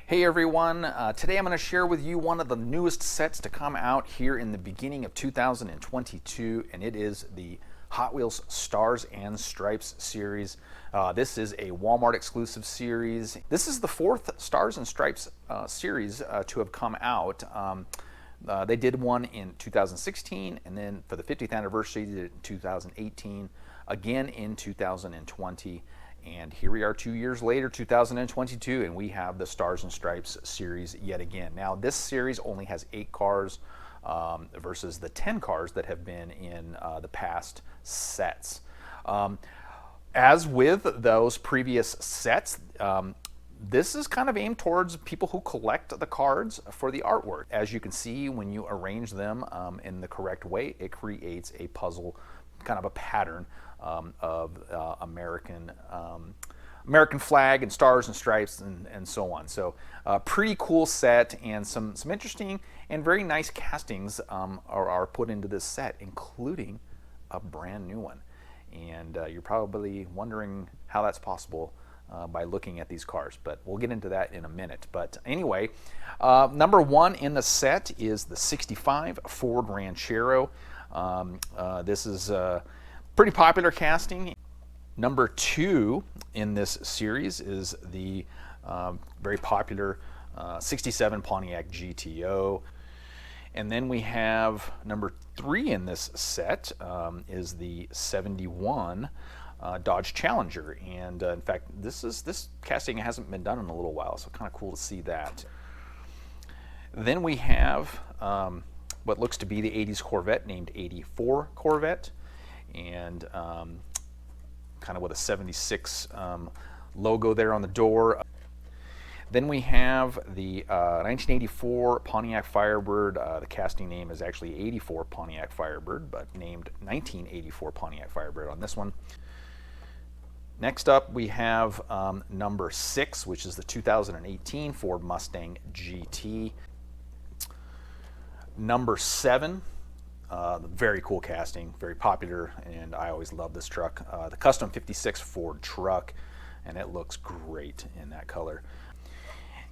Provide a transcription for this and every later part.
Hey everyone, today I'm going to share with you one of the newest sets to come out here in the beginning of 2022, and it is the Hot Wheels Stars and Stripes series. This is a Walmart exclusive series. This is the fourth Stars and Stripes series to have come out. They did one in 2016, and then for the 50th anniversary, they did it in 2018, again in 2020. And here we are 2 years later, 2022, and we have the Stars and Stripes series yet again. Now, this series only has 8 cars versus the 10 cars that have been in the past sets. As with those previous sets, this is kind of aimed towards people who collect the cards for the artwork. As you can see, when you arrange them in the correct way, it creates a puzzle, kind of a pattern of American flag and stars and stripes and so on. So pretty cool set, and some interesting and very nice castings are put into this set, including a brand new one. And you're probably wondering how that's possible by looking at these cars, but we'll get into that in a minute. But anyway, number one in the set is the 65 Ford Ranchero. This is pretty popular casting. Number 2 in this series is the very popular 67 Pontiac GTO. And then we have number 3 in this set is the 71 Dodge Challenger. And in fact, this casting hasn't been done in a little while, so kind of cool to see that. Then we have what looks to be the 80s Corvette named 84 Corvette, and kind of with a 76 logo there on the door. Then we have the 1984 Pontiac Firebird. The casting name is actually 84 Pontiac Firebird, but named 1984 Pontiac Firebird on this one. Next up, we have number 6, which is the 2018 Ford Mustang GT. Number 7, very cool casting, very popular, and I always love this truck. The Custom 56 Ford truck, and it looks great in that color.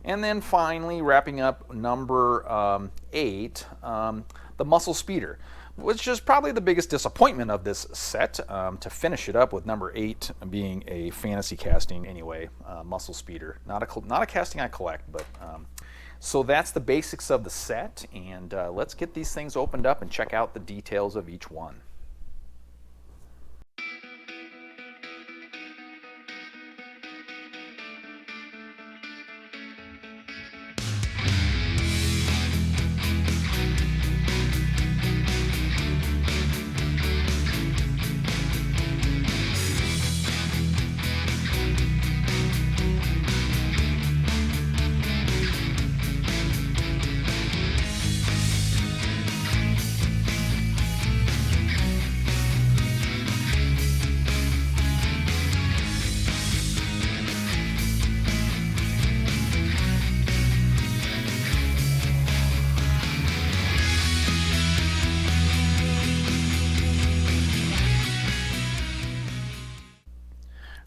And then finally, wrapping up number 8, the Muscle Speeder, which is probably the biggest disappointment of this set, to finish it up with number 8 being a fantasy casting anyway. Muscle Speeder, not a casting I collect, but so that's the basics of the set, and let's get these things opened up and check out the details of each one.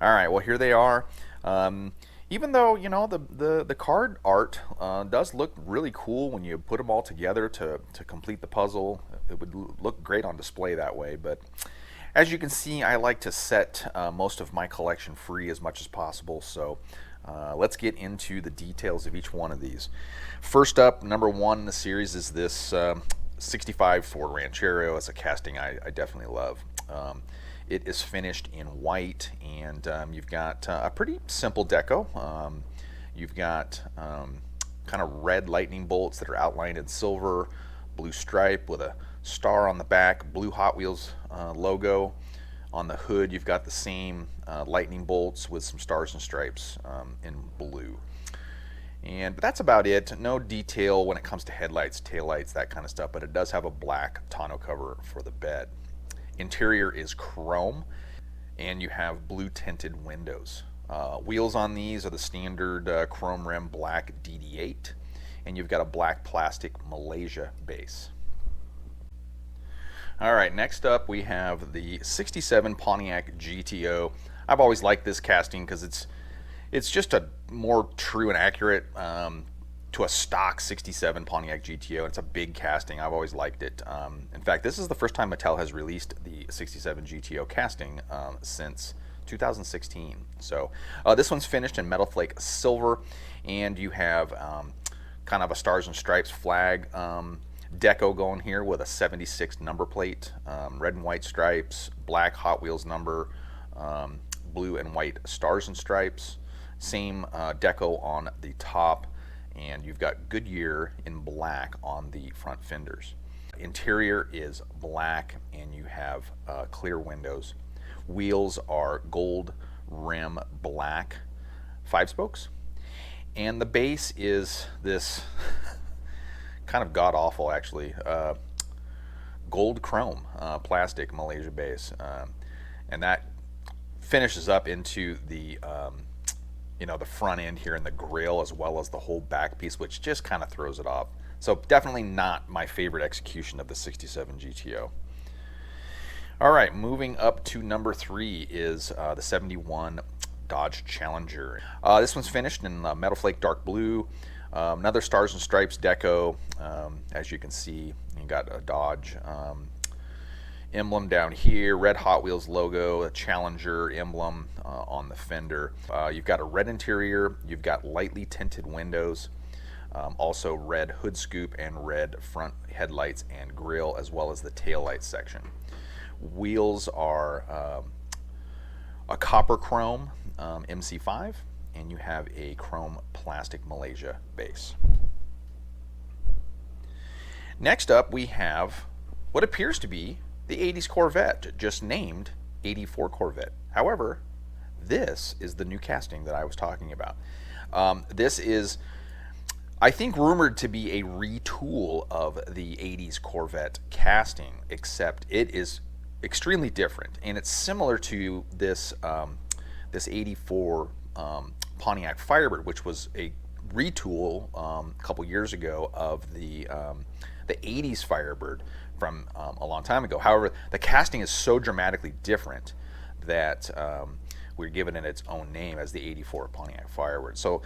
All right, well, here they are. Even though, you know, the card art does look really cool when you put them all together to complete the puzzle. It would look great on display that way, but as you can see, I like to set most of my collection free as much as possible, so let's get into the details of each one of these. First up, number 1 in the series is this 65 Ford Ranchero. It's a casting I definitely love. It is finished in white, and you've got a pretty simple deco. You've got kind of red lightning bolts that are outlined in silver, blue stripe with a star on the back, blue Hot Wheels logo. On the hood, you've got the same lightning bolts with some stars and stripes in blue. But that's about it. No detail when it comes to headlights, taillights, that kind of stuff, but it does have a black tonneau cover for the bed. Interior is chrome, and you have blue tinted windows. Wheels on these are the standard chrome rim black DD8, and you've got a black plastic Malaysia base. All right, next up we have the 67 Pontiac GTO. I've always liked this casting because it's It's just a more true and accurate to a stock 67 Pontiac GTO. It's a big casting. I've always liked it. In fact, this is the first time Mattel has released the 67 GTO casting since 2016. So this one's finished in Metal Flake Silver, and you have kind of a Stars and Stripes flag deco going here with a 76 number plate, red and white stripes, black Hot Wheels number, blue and white Stars and Stripes, same deco on the top, and you've got Goodyear in black on the front fenders. Interior is black, and you have clear windows. Wheels are gold rim black 5-spokes, and the base is this kind of god-awful, actually, gold chrome plastic Malaysia base, and that finishes up into the the front end here and the grill, as well as the whole back piece, which just kind of throws it off. So definitely not my favorite execution of the 67 GTO. All right, moving up to number 3 is the 71 Dodge Challenger. This one's finished in Metal Flake dark blue, another Stars and Stripes deco. As you can see, you got a Dodge emblem down here, red Hot Wheels logo, a Challenger emblem on the fender. You've got a red interior, you've got lightly tinted windows, also red hood scoop and red front headlights and grille, as well as the taillight section. Wheels are a copper chrome MC5, and you have a chrome plastic Malaysia base. Next up, we have what appears to be the 80s Corvette, just named 84 Corvette. However, this is the new casting that I was talking about. This is, I think, rumored to be a retool of the 80s Corvette casting, except it is extremely different, and it's similar to this this 84 Pontiac Firebird, which was a retool a couple years ago of the 80s Firebird from a long time ago. However, the casting is so dramatically different that we're given it its own name as the 84 Pontiac Firebird. So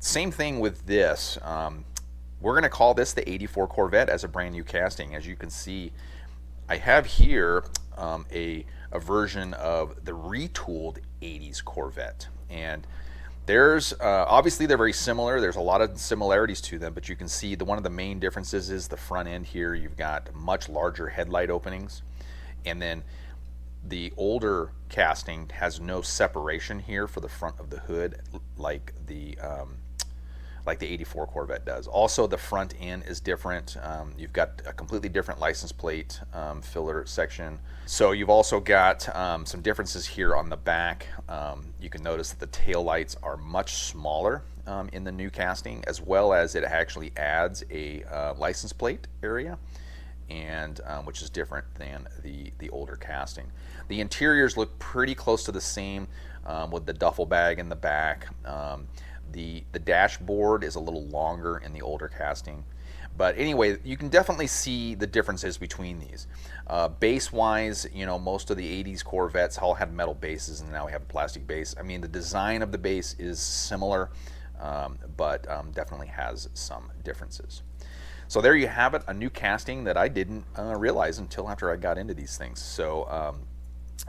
same thing with this. We're going to call this the 84 Corvette as a brand new casting. As you can see, I have here a version of the retooled 80s Corvette, and there's obviously they're very similar. There's a lot of similarities to them, but you can see one of the main differences is the front end here. You've got much larger headlight openings, and then the older casting has no separation here for the front of the hood like the 84 Corvette does. Also, the front end is different. You've got a completely different license plate filler section. So you've also got some differences here on the back. You can notice that the tail lights are much smaller in the new casting, as well as it actually adds a license plate area, and which is different than the older casting. The interiors look pretty close to the same with the duffel bag in the back. The dashboard is a little longer in the older casting. But anyway, you can definitely see the differences between these. Base-wise, most of the 80s Corvettes all had metal bases, and now we have a plastic base. I mean, the design of the base is similar, but definitely has some differences. So there you have it, a new casting that I didn't realize until after I got into these things. So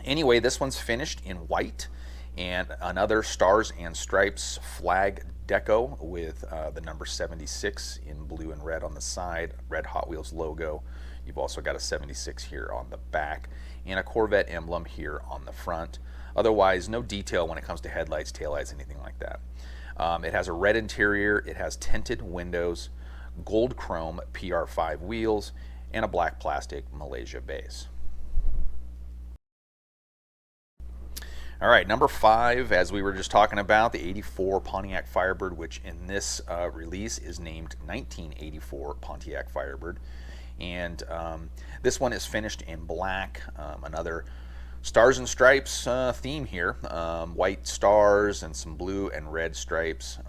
anyway, this one's finished in white, and another Stars and Stripes flag deco with the number 76 in blue and red on the side, red Hot Wheels logo. You've also got a 76 here on the back, and a Corvette emblem here on the front. Otherwise, no detail when it comes to headlights, taillights, anything like that. It has a red interior, it has tinted windows, gold chrome PR5 wheels, and a black plastic Malaysia base. All right, number 5, as we were just talking about, the 84 Pontiac Firebird, which in this release is named 1984 Pontiac Firebird. And this one is finished in black, another Stars and Stripes theme here, white stars and some blue and red stripes.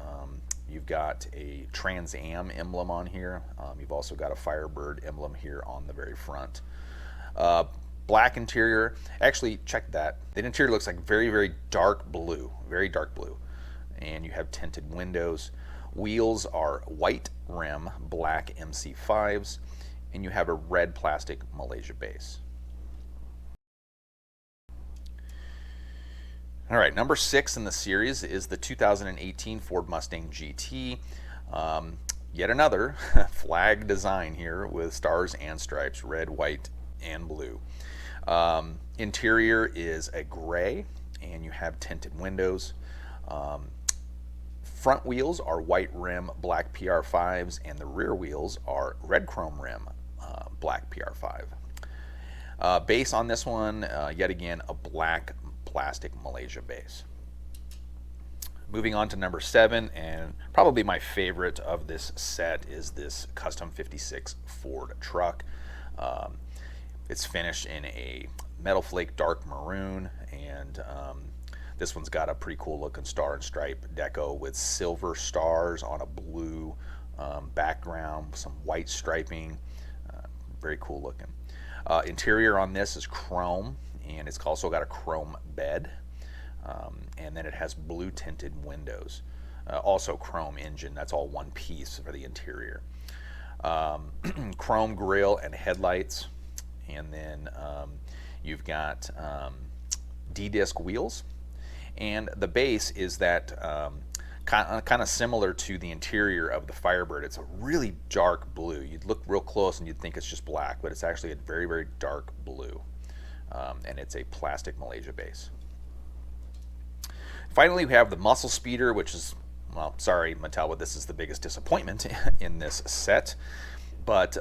You've got a Trans Am emblem on here. You've also got a Firebird emblem here on the very front. Black interior. Actually, check that. The interior looks like very, very dark blue. Very dark blue. and you have tinted windows. Wheels are white rim, black MC5s, and you have a red plastic Malaysia base. All right, number 6 in the series is the 2018 Ford Mustang GT. Yet another flag design here with stars and stripes, red, white, and blue. Interior is a gray, and you have tinted windows. Front wheels are white rim, black PR5s, and the rear wheels are red chrome rim, black PR5. Base on this one, yet again, a black plastic Malaysia base. Moving on to number 7, and probably my favorite of this set is this Custom 56 Ford truck. It's finished in a metal flake dark maroon, and this one's got a pretty cool looking star and stripe deco with silver stars on a blue background, some white striping. Very cool looking. Interior on this is chrome, and it's also got a chrome bed, and then it has blue tinted windows. Also chrome engine, that's all one piece for the interior. Chrome grille and headlights, and then you've got D-disc wheels, and the base is that kind of similar to the interior of the Firebird. It's a really dark blue. You'd look real close and you'd think it's just black, but it's actually a very, very dark blue. And it's a plastic Malaysia base. Finally, we have the Muscle Speeder, which is, well, sorry Mattel, but this is the biggest disappointment in this set. But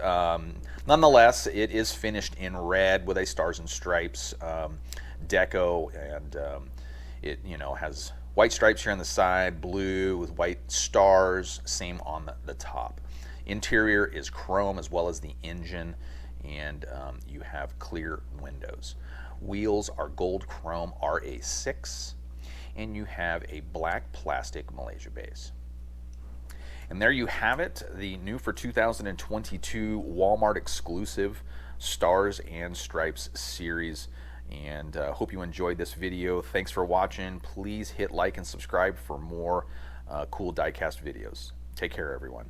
nonetheless, it is finished in red with a stars and stripes deco, and it has white stripes here on the side, blue with white stars, same on the top. Interior is chrome as well as the engine, and you have clear windows. Wheels are gold chrome RA6, and you have a black plastic Malaysia base. And there you have it, the new for 2022 Walmart exclusive Stars and Stripes series. And hope you enjoyed this video. Thanks for watching. Please hit like and subscribe for more cool diecast videos. Take care, everyone.